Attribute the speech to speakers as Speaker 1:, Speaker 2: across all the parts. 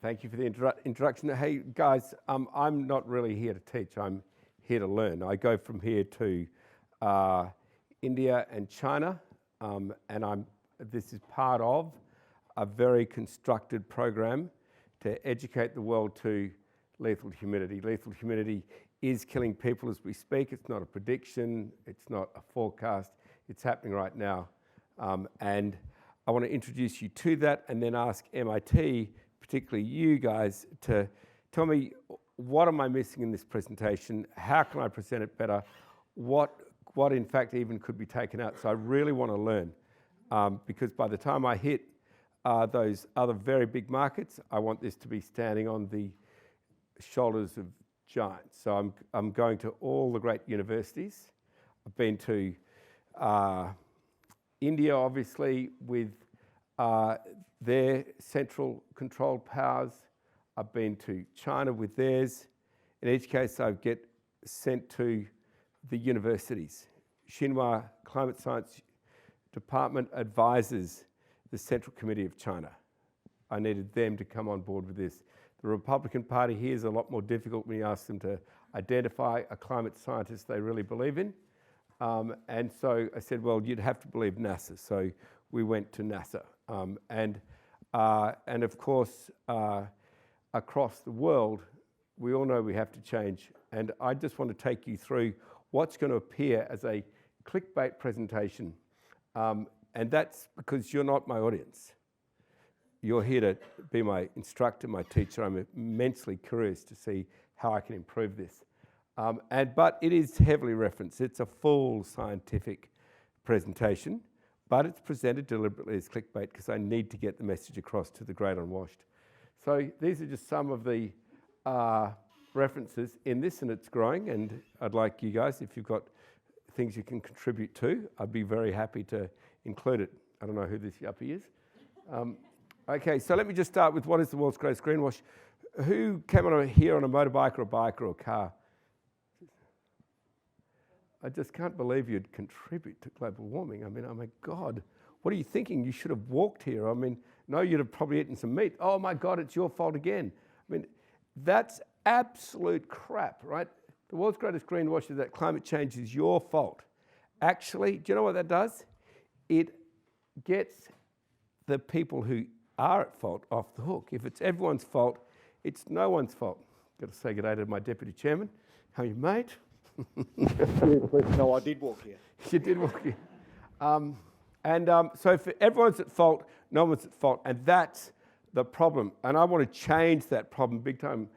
Speaker 1: Thank you for the introduction. Hey guys, I'm not really here to teach, I'm here to learn. I go from here to India and China, and this is part of a very constructed program to educate the world to lethal humidity. Lethal humidity is killing people as we speak. It's not a prediction, it's not a forecast, it's happening right now. And I want to introduce you to that and then ask MIT, particularly you guys, to tell me what am I missing in this presentation, how can I present it better, what in fact even could be taken out. So I really want to learn, because by the time I hit those other very big markets, I want this to be standing on the shoulders of giants. So I'm going to all the great universities. I've been to India, obviously, with their central controlled powers. I've been to China with theirs. In each case, I get sent to the universities. Xinhua Climate Science Department advises the Central Committee of China. I needed them to come on board with this. The Republican Party here is a lot more difficult when you ask them to identify a climate scientist they really believe in. And so I said, well, you'd have to believe NASA. So we went to NASA. And of course, across the world, we all know we have to change. And I just want to take you through what's going to appear as a clickbait presentation. And that's because you're not my audience. You're here to be my instructor, my teacher. I'm immensely curious to see how I can improve this. But it is heavily referenced. It's a full scientific presentation, but it's presented deliberately as clickbait because I need to get the message across to the great unwashed. So these are just some of the references in this, and it's growing, and I'd like you guys, if you've got things you can contribute to, I'd be very happy to include it. I don't know who this yuppie is. Okay, so let me just start with what is the world's greatest greenwash. Who came on here on a motorbike or a bike or a car? I just can't believe you'd contribute to global warming. I mean, oh my God, what are you thinking? You should have walked here. I mean, no, you'd have probably eaten some meat. Oh my God, it's your fault again. I mean, that's absolute crap, right? The world's greatest greenwash is that climate change is your fault. Actually, do you know what that does? It gets the people who are at fault off the hook. If it's everyone's fault, it's no one's fault. Got to say good day to my deputy chairman. How are you, mate?
Speaker 2: No, I did walk here.
Speaker 1: You did walk here. So if everyone's at fault, no one's at fault, and that's the problem. And I want to change that problem big time.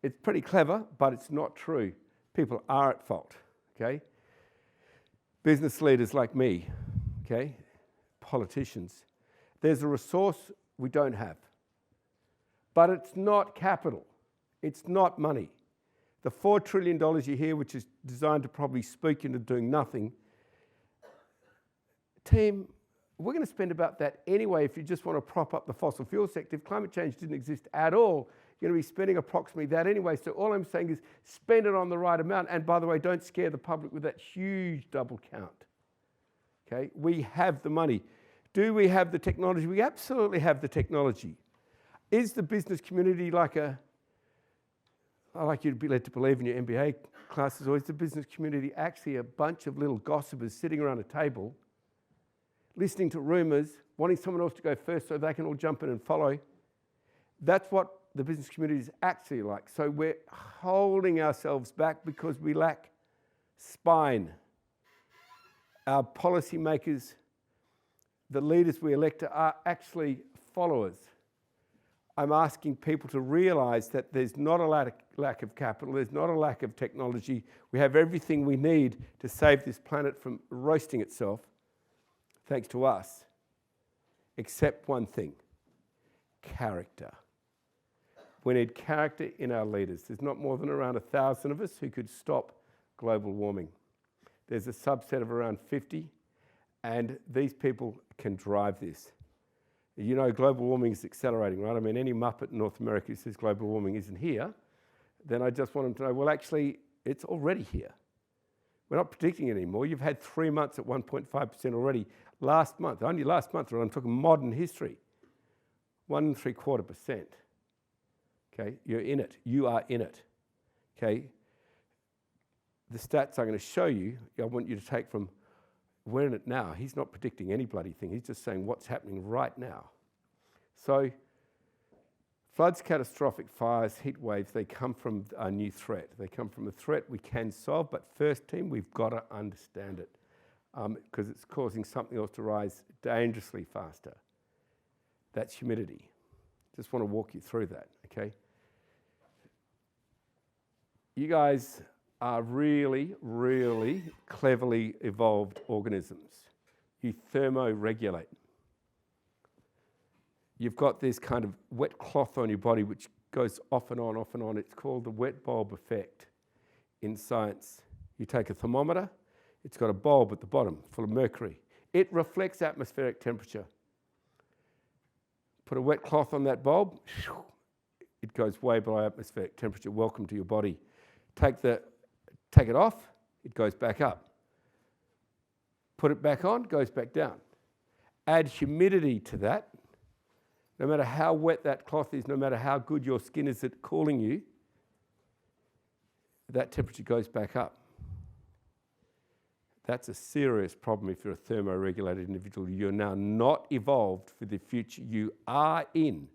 Speaker 1: It's pretty clever, but it's not true. People are at fault, okay? Business leaders like me, okay? Politicians. There's a resource we don't have, but it's not capital. It's not money. The $4 trillion you hear, which is designed to probably spook into doing nothing, team, we're going to spend about that anyway if you just want to prop up the fossil fuel sector. If climate change didn't exist at all, you're going to be spending approximately that anyway. So all I'm saying is spend it on the right amount. And by the way, don't scare the public with that huge double count. Okay, we have the money. Do we have the technology? We absolutely have the technology. Is the business community I like you to be led to believe in your MBA classes, or is the business community actually a bunch of little gossipers sitting around a table, listening to rumours, wanting someone else to go first so they can all jump in and follow? That's what the business community is actually like. So we're holding ourselves back because we lack spine. Our policymakers, the leaders we elect, are actually followers. I'm asking people to realise that there's not a lack of capital, there's not a lack of technology. We have everything we need to save this planet from roasting itself, thanks to us, except one thing: character. We need character in our leaders. There's not more than around 1,000 of us who could stop global warming. There's a subset of around 50, and these people can drive this. You know, global warming is accelerating, right? I mean, any muppet in North America who says global warming isn't here, then I just want them to know, well, actually, it's already here. We're not predicting it anymore. You've had 3 months at 1.5% already. Last month, only last month, I'm talking modern history, 1.75%. Okay, you're in it. You are in it. Okay. The stats I'm going to show you, I want you to take from we're in it now. He's not predicting any bloody thing. He's just saying what's happening right now. So floods, catastrophic fires, heat waves, they come from a new threat. They come from a threat we can solve, but first, team, we've got to understand it because it's causing something else to rise dangerously faster. That's humidity. Just want to walk you through that, okay? You guys are really, really cleverly evolved organisms. You thermoregulate. You've got this kind of wet cloth on your body which goes off and on, off and on. It's called the wet bulb effect in science. You take a thermometer, it's got a bulb at the bottom full of mercury. It reflects atmospheric temperature. Put a wet cloth on that bulb, it goes way below atmospheric temperature. Welcome to your body. Take it off, it goes back up. Put it back on, goes back down. Add humidity to that. No matter how wet that cloth is, no matter how good your skin is at cooling you, that temperature goes back up. That's a serious problem if you're a thermoregulated individual. You're now not evolved for the future you are in.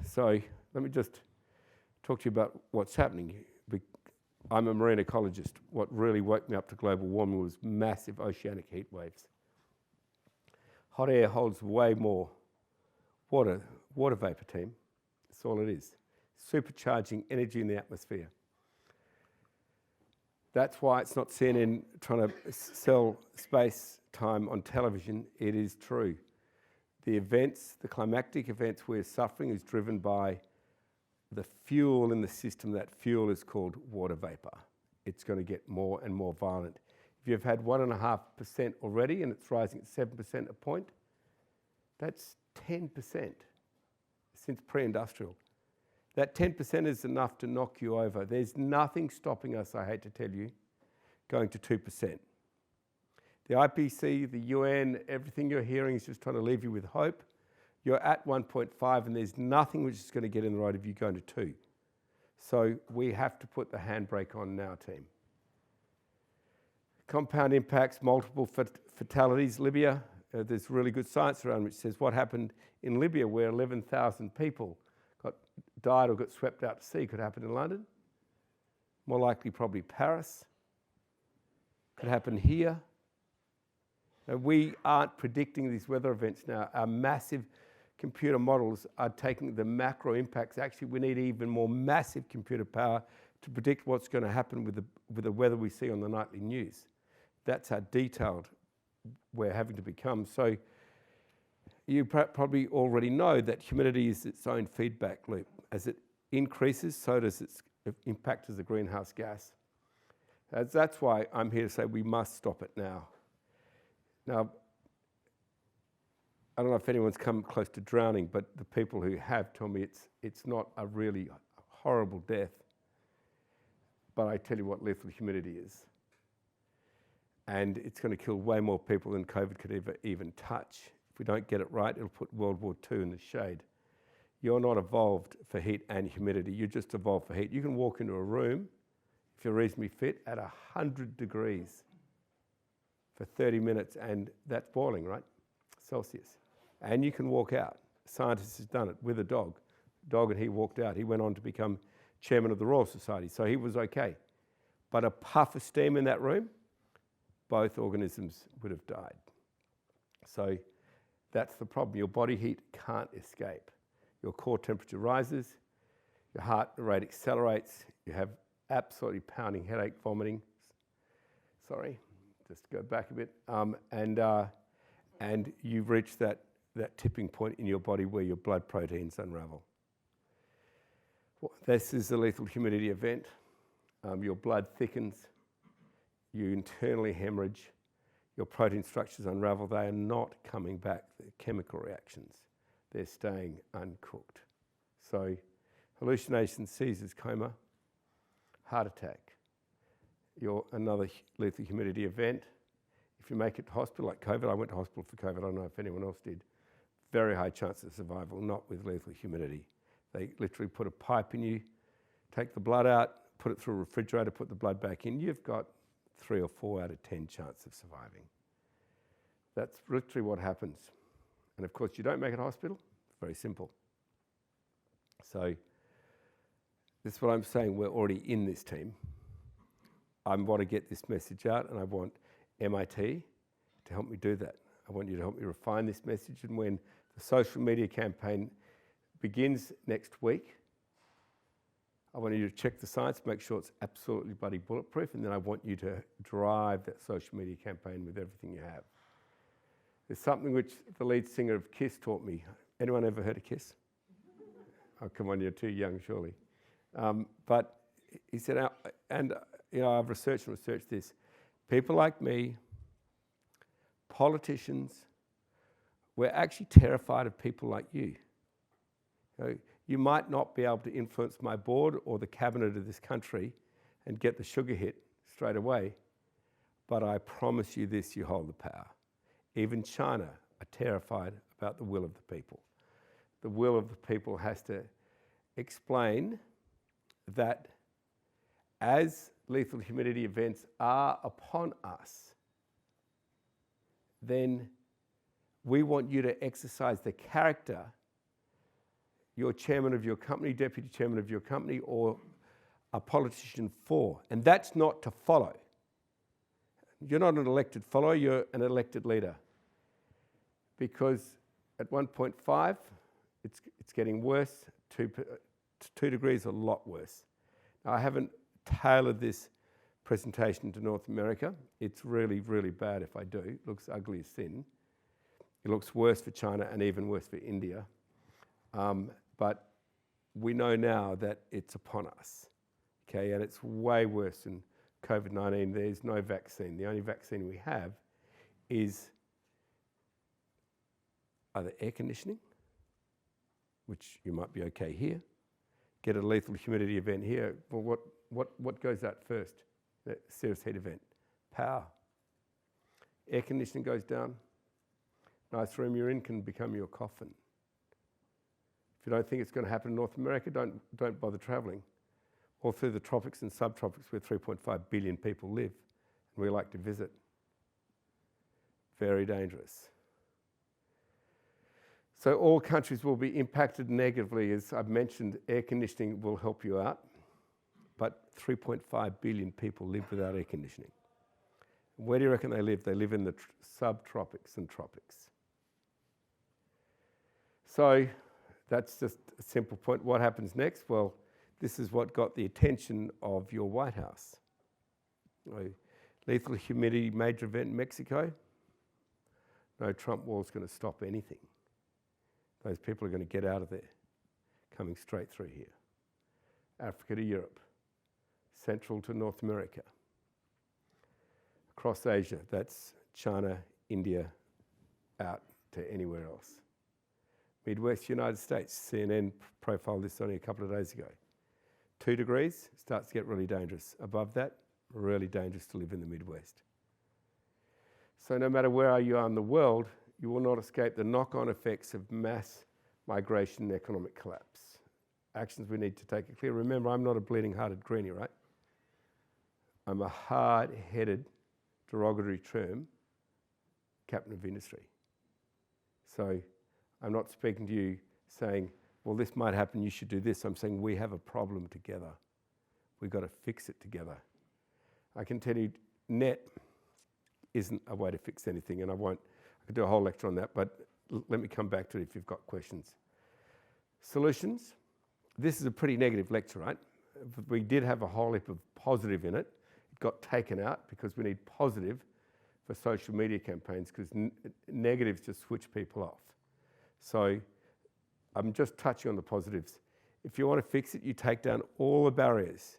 Speaker 1: So let me just talk to you about what's happening. I'm a marine ecologist. What really woke me up to global warming was massive oceanic heat waves. Hot air holds way more water vapor, team. That's all it is. Supercharging energy in the atmosphere. That's why it's not CNN trying to sell space time on television. It is true. The events, the climactic events we're suffering is driven by the fuel in the system. That fuel is called water vapor. It's going to get more and more violent. If you've had 1.5% already and it's rising at 7% a point, that's 10% since pre-industrial. That 10% is enough to knock you over. There's nothing stopping us, I hate to tell you, going to 2%. The IPC, the UN, everything you're hearing is just trying to leave you with hope. You're at 1.5 and there's nothing which is going to get in the road of you going to 2. So we have to put the handbrake on now, team. Compound impacts, multiple fatalities. Libya, there's really good science around which says what happened in Libya where 11,000 people died or got swept out to sea could happen in London. More likely probably Paris. Could happen here. Now, we aren't predicting these weather events now. Our massive computer models are taking the macro impacts. Actually, we need even more massive computer power to predict what's going to happen with the weather we see on the nightly news. That's how detailed we're having to become. So you probably already know that humidity is its own feedback loop. As it increases, so does its impact as a greenhouse gas. That's why I'm here to say we must stop it now. Now, I don't know if anyone's come close to drowning, but the people who have tell me it's not a really horrible death. But I tell you what lethal humidity is. And it's going to kill way more people than COVID could ever even touch. If we don't get it right, it'll put World War II in the shade. You're not evolved for heat and humidity. You're just evolved for heat. You can walk into a room, if you're reasonably fit, at 100 degrees for 30 minutes, and that's boiling, right? Celsius. And you can walk out. A scientist has done it with a dog. Dog and he walked out. He went on to become chairman of the Royal Society, so he was okay. But a puff of steam in that room, both organisms would have died. So that's the problem. Your body heat can't escape. Your core temperature rises, your heart rate accelerates, you have absolutely pounding headache, vomiting. Sorry, just go back a bit. And you've reached that tipping point in your body where your blood proteins unravel. Well, this is a lethal humidity event. Your blood thickens, you internally hemorrhage, your protein structures unravel. They are not coming back. They're chemical reactions. They're staying uncooked. So hallucinations, seizures, coma, heart attack. Another lethal humidity event. If you make it to hospital, like COVID, I went to hospital for COVID, I don't know if anyone else did. very high chance of survival, not with lethal humidity. They literally put a pipe in you, take the blood out, put it through a refrigerator, put the blood back in. You've got 3 or 4 out of 10 chance of surviving. That's literally what happens. And of course, you don't make it hospital. Very simple. So this is what I'm saying. We're already in this team. I want to get this message out, and I want MIT to help me do that. I want you to help me refine this message. And when the social media campaign begins next week, I want you to check the science, make sure it's absolutely bloody bulletproof, and then I want you to drive that social media campaign with everything you have. There's something which the lead singer of Kiss taught me. Anyone ever heard of Kiss? Oh, come on, you're too young, surely. But he said, and I've researched this. People like me, politicians, we're actually terrified of people like you. You might not be able to influence my board or the cabinet of this country and get the sugar hit straight away, but I promise you this, you hold the power. Even China are terrified about the will of the people. The will of the people has to explain that as lethal humidity events are upon us, then we want you to exercise the character you're chairman of your company, deputy chairman of your company, or a politician for. And that's not to follow. You're not an elected follower, you're an elected leader. Because at 1.5, it's getting worse. 2 degrees, a lot worse. Now, I haven't tailored this presentation to North America. It's really, really bad if I do. It looks ugly as sin. It looks worse for China and even worse for India. But we know now that it's upon us, okay? And it's way worse than COVID-19. There's no vaccine. The only vaccine we have is either air conditioning, which you might be okay here, get a lethal humidity event here. Well, what goes out first? That serious heat event. Power. Air conditioning goes down. Nice room you're in can become your coffin. If you don't think it's going to happen in North America, don't bother travelling. All through the tropics and subtropics where 3.5 billion people live, and we like to visit. Very dangerous. So all countries will be impacted negatively. As I've mentioned, air conditioning will help you out, but 3.5 billion people live without air conditioning. Where do you reckon they live? They live in the subtropics and tropics. So that's just a simple point. What happens next? Well, this is what got the attention of your White House. Lethal humidity major event in Mexico. No Trump wall's going to stop anything. Those people are going to get out of there, coming straight through here. Africa to Europe, Central to North America. Across Asia, that's China, India, out to anywhere else. Midwest United States, CNN profiled this only a couple of days ago. 2 degrees, starts to get really dangerous. Above that, really dangerous to live in the Midwest. So no matter where you are in the world, you will not escape the knock-on effects of mass migration and economic collapse. Actions we need to take are clear. Remember, I'm not a bleeding-hearted greenie, right? I'm a hard-headed, derogatory term, captain of industry. So I'm not speaking to you saying, well, this might happen, you should do this. I'm saying we have a problem together. We've got to fix it together. I can tell you, net isn't a way to fix anything, and I could do a whole lecture on that, but let me come back to it if you've got questions. Solutions. This is a pretty negative lecture, right? We did have a whole heap of positive in it. It got taken out because we need positive for social media campaigns because negatives just switch people off. So I'm just touching on the positives. If you want to fix it, you take down all the barriers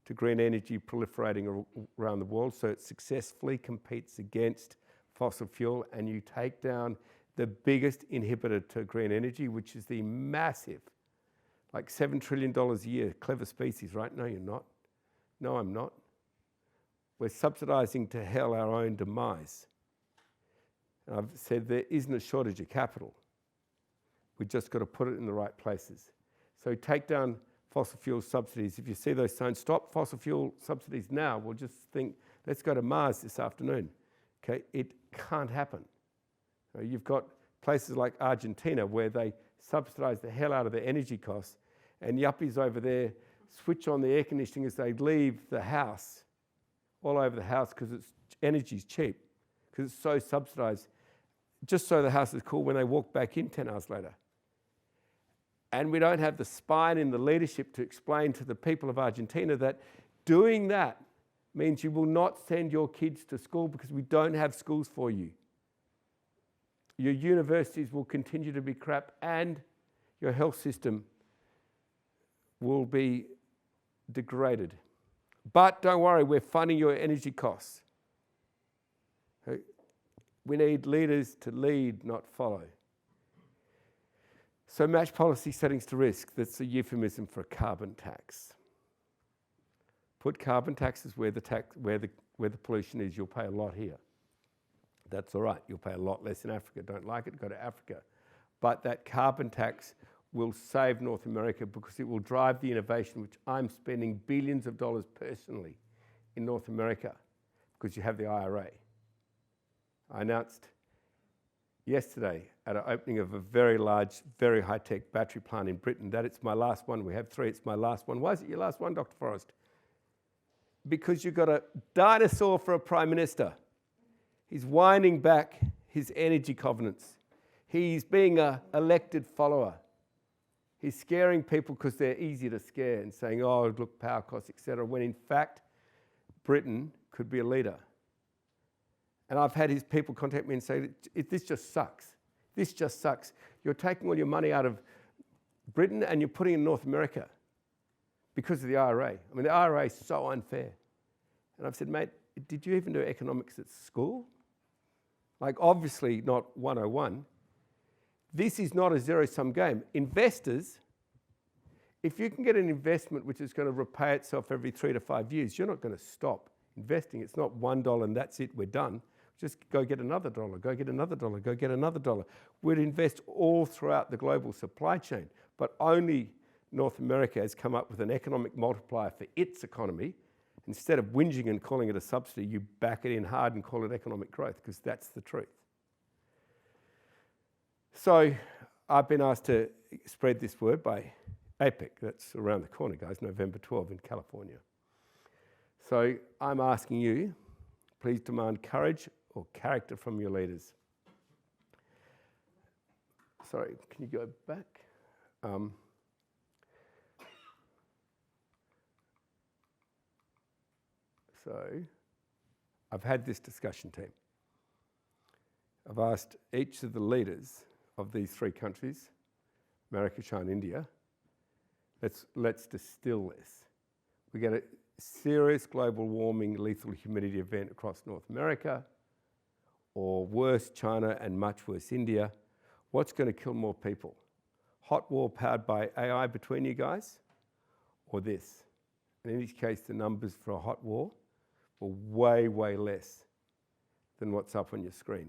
Speaker 1: to green energy proliferating around the world so it successfully competes against fossil fuel, and you take down the biggest inhibitor to green energy, which is the massive, like $7 trillion a year, clever species, right? No, you're not. No, I'm not. We're subsidizing to hell our own demise. And I've said there isn't a shortage of capital. We just got to put it in the right places. So take down fossil fuel subsidies. If you see those signs, stop fossil fuel subsidies now, we'll just think, let's go to Mars this afternoon. Okay, it can't happen. You've got places like Argentina where they subsidise the hell out of their energy costs, and yuppies over there switch on the air conditioning as they leave the house, all over the house, because energy's cheap, because it's so subsidised, just so the house is cool when they walk back in 10 hours later. And we don't have the spine in the leadership to explain to the people of Argentina that doing that means you will not send your kids to school because we don't have schools for you. Your universities will continue to be crap and your health system will be degraded. But don't worry, we're funding your energy costs. We need leaders to lead, not follow. So match policy settings to risk. That's a euphemism for a carbon tax. Put carbon taxes where the pollution is. You'll pay a lot here. That's all right. You'll pay a lot less in Africa. Don't like it? Go to Africa. But that carbon tax will save North America because it will drive the innovation, which I'm spending billions of dollars personally in North America because you have the IRA. I announced yesterday at an opening of a very large, very high-tech battery plant in Britain that it's my last one. We have 3, it's my last one. Why is it your last one, Dr. Forrest? Because you've got a dinosaur for a Prime Minister. He's winding back his energy covenants. He's being an elected follower. He's scaring people because they're easy to scare and saying, oh, look, power costs, etc., when in fact, Britain could be a leader. And I've had his people contact me and say, this just sucks. This just sucks. You're taking all your money out of Britain and you're putting it in North America because of the IRA. I mean, the IRA is so unfair. And I've said, mate, did you even do economics at school? Like, obviously not 101. This is not a zero-sum game. Investors, if you can get an investment which is going to repay itself every 3 to 5 years, you're not going to stop investing. It's not $1 and that's it, we're done. Just go get another dollar, go get another dollar, go get another dollar. We'd invest all throughout the global supply chain, but only North America has come up with an economic multiplier for its economy. Instead of whinging and calling it a subsidy, you back it in hard and call it economic growth, because that's the truth. So I've been asked to spread this word by APEC. That's around the corner, guys, November 12 in California. So I'm asking you, please demand courage or character from your leaders. Sorry, can you go back? So I've had this discussion, team. I've asked each of the leaders of these 3 countries, America, China, India, let's distill this. We get a serious global warming lethal humidity event across North America, or worse, China, and much worse, India. What's going to kill more people? Hot war powered by AI between you guys, or this? And in each case, the numbers for a hot war were way, way less than what's up on your screen.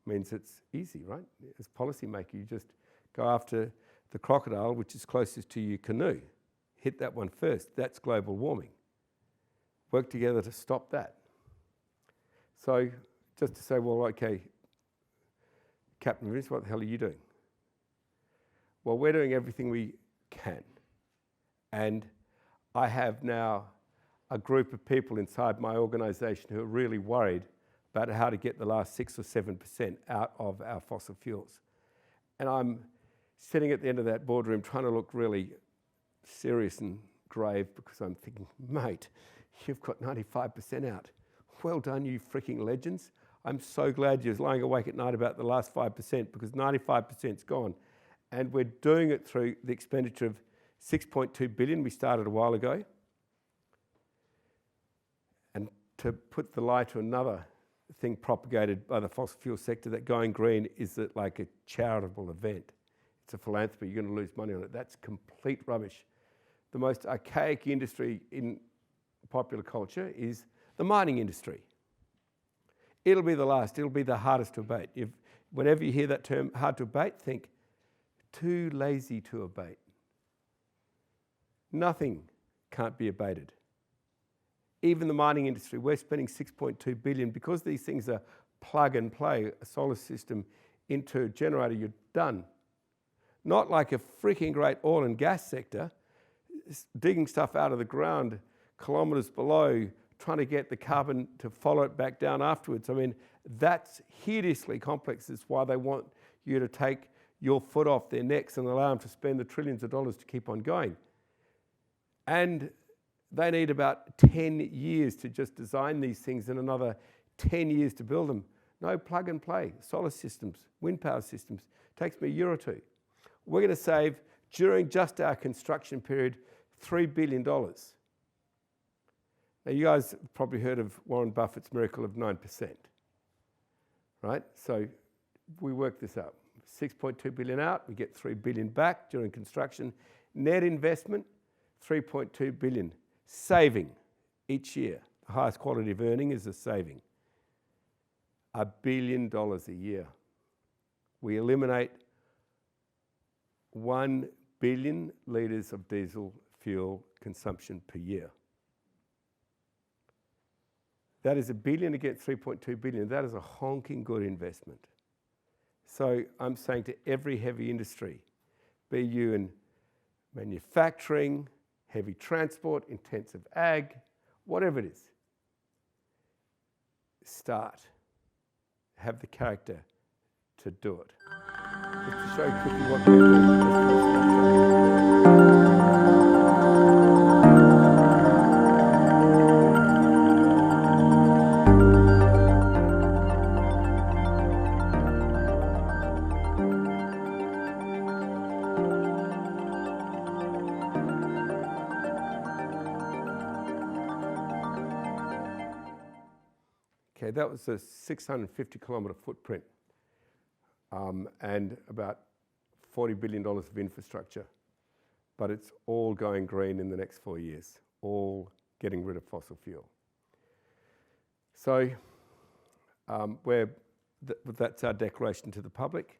Speaker 1: Means it's easy, right? As policymaker, you just go after the crocodile, which is closest to your canoe. Hit that one first. That's global warming. Work together to stop that. So just to say, well, okay, Captain Vince, what the hell are you doing? Well, we're doing everything we can. And I have now a group of people inside my organisation who are really worried about how to get the last 6 or 7% out of our fossil fuels. And I'm sitting at the end of that boardroom trying to look really serious and grave because I'm thinking, mate, you've got 95% out. Well done, you freaking legends. I'm so glad you're lying awake at night about the last 5% because 95%'s gone. And we're doing it through the expenditure of $6.2 billion we started a while ago. And to put the lie to another thing propagated by the fossil fuel sector, that going green is like a charitable event. It's a philanthropy, you're going to lose money on it. That's complete rubbish. The most archaic industry in popular culture is the mining industry. It'll be the last, it'll be the hardest to abate. Whenever you hear that term, hard to abate, think too lazy to abate. Nothing can't be abated. Even the mining industry, we're spending $6.2 billion because these things are plug and play, a solar system into a generator, you're done. Not like a freaking great oil and gas sector, digging stuff out of the ground kilometres below, trying to get the carbon to follow it back down afterwards. I mean, that's hideously complex. It's why they want you to take your foot off their necks and allow them to spend the trillions of dollars to keep on going. And they need about 10 years to just design these things and another 10 years to build them. No, plug and play. Solar systems, wind power systems. Takes me a year or two. We're going to save, during just our construction period, $3 billion. Now, you guys have probably heard of Warren Buffett's miracle of 9%, right? So we work this out. 6.2 billion out, we get 3 billion back during construction. Net investment, 3.2 billion. Saving each year. The highest quality of earning is a saving. $1 billion a year. We eliminate 1 billion litres of diesel fuel consumption per year. That is $1 billion to get 3.2 billion. That is a honking good investment. So I'm saying to every heavy industry, be you in manufacturing, heavy transport, intensive ag, whatever it is, start. Have the character to do it. Just to show you quickly what we're doing. Okay, that was a 650 kilometre footprint and about $40 billion of infrastructure. But it's all going green in the next 4 years, all getting rid of fossil fuel. So that's our declaration to the public.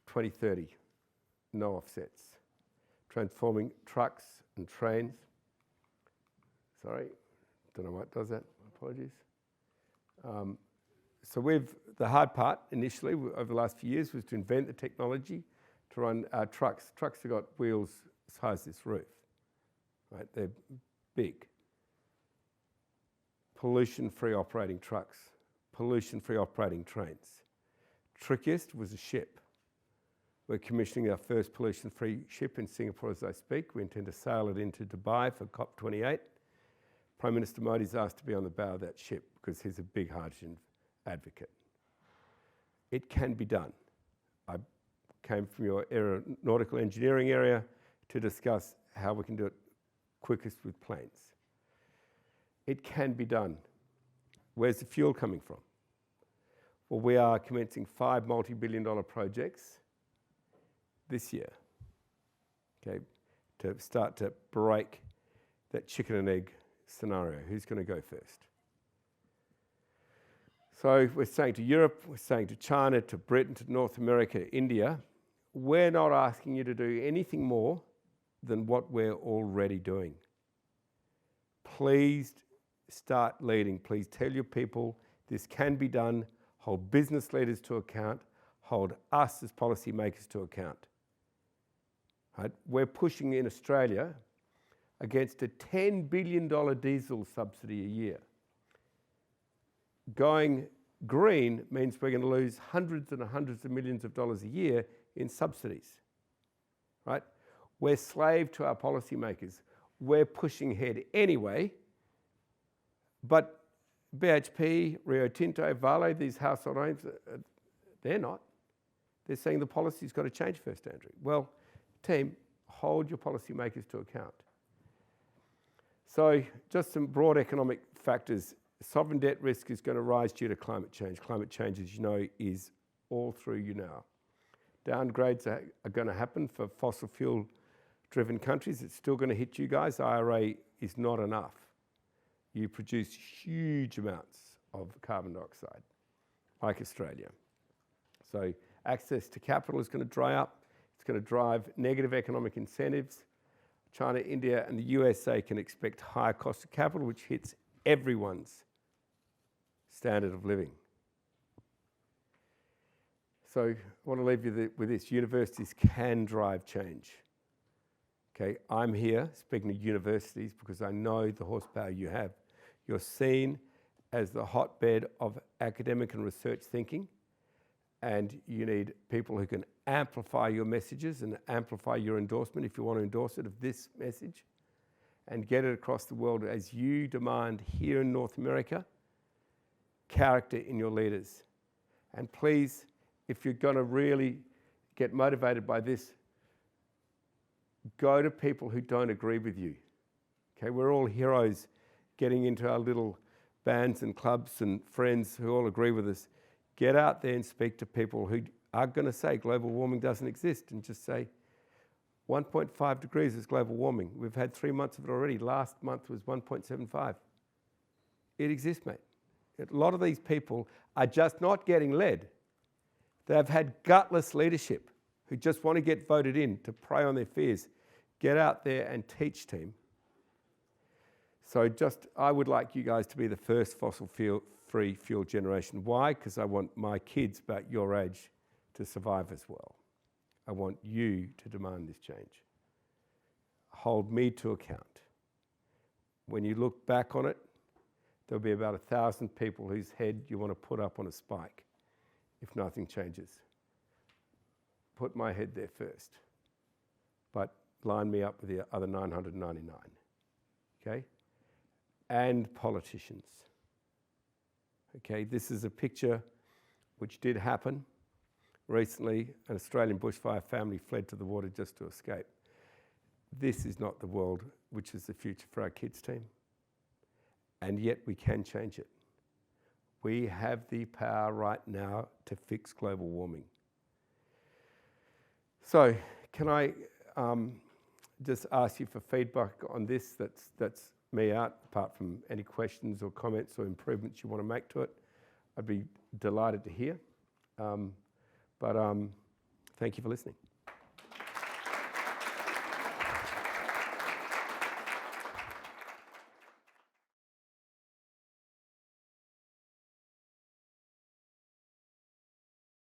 Speaker 1: 2030, no offsets. Transforming trucks and trains. Sorry, don't know what does that, apologies. So the hard part initially over the last few years was to invent the technology to run our trucks. Trucks have got wheels as high as this roof, right? They're big. Pollution-free operating trucks, pollution-free operating trains. Trickiest was a ship. We're commissioning our first pollution-free ship in Singapore as I speak. We intend to sail it into Dubai for COP28. Prime Minister Modi's asked to be on the bow of that ship because he's a big hydrogen advocate. It can be done. I came from your aeronautical engineering area to discuss how we can do it quickest with planes. It can be done. Where's the fuel coming from? Well, we are commencing 5 multi-billion-dollar projects this year, okay, to start to break that chicken and egg scenario. Who's going to go first? So we're saying to Europe, we're saying to China, to Britain, to North America, India, we're not asking you to do anything more than what we're already doing. Please start leading. Please tell your people this can be done. Hold business leaders to account. Hold us as policymakers to account. Right? We're pushing in Australia against a $10 billion diesel subsidy a year. Going green means we're going to lose hundreds and hundreds of millions of dollars a year in subsidies. Right? We're slave to our policymakers. We're pushing ahead anyway, but BHP, Rio Tinto, Vale, these household names, they're not. They're saying the policy's got to change first, Andrew. Well, team, hold your policymakers to account. So just some broad economic factors. Sovereign debt risk is going to rise due to climate change. Climate change, as you know, is all through you now. Downgrades are going to happen for fossil fuel-driven countries. It's still going to hit you guys. IRA is not enough. You produce huge amounts of carbon dioxide, like Australia. So access to capital is going to dry up. It's going to drive negative economic incentives. China, India, and the USA can expect higher cost of capital, which hits everyone's standard of living. So I want to leave you with this. Universities can drive change. Okay, I'm here speaking to universities because I know the horsepower you have. You're seen as the hotbed of academic and research thinking, and you need people who can amplify your messages and amplify your endorsement, if you want to endorse it, of this message, and get it across the world as you demand here in North America, character in your leaders. And please, if you're going to really get motivated by this, go to people who don't agree with you. Okay, we're all heroes getting into our little bands and clubs and friends who all agree with us. Get out there and speak to people who are going to say global warming doesn't exist, and just say 1.5 degrees is global warming. We've had 3 months of it already. Last month was 1.75. It exists, mate. A lot of these people are just not getting led. They've had gutless leadership who just want to get voted in to prey on their fears. Get out there and teach, team. So I would like you guys to be the first fossil-free fuel generation. Why? Because I want my kids about your age to survive as well. I want you to demand this change. Hold me to account. When you look back on it, there'll be about 1,000 people whose head you want to put up on a spike if nothing changes. Put my head there first, but line me up with the other 999, okay? And politicians. Okay, this is a picture which did happen. Recently, an Australian bushfire family fled to the water just to escape. This is not the world which is the future for our kids' team. And yet we can change it. We have the power right now to fix global warming. So can I just ask you for feedback on this? That's me out, apart from any questions or comments or improvements you want to make to it. I'd be delighted to hear. But thank you for listening.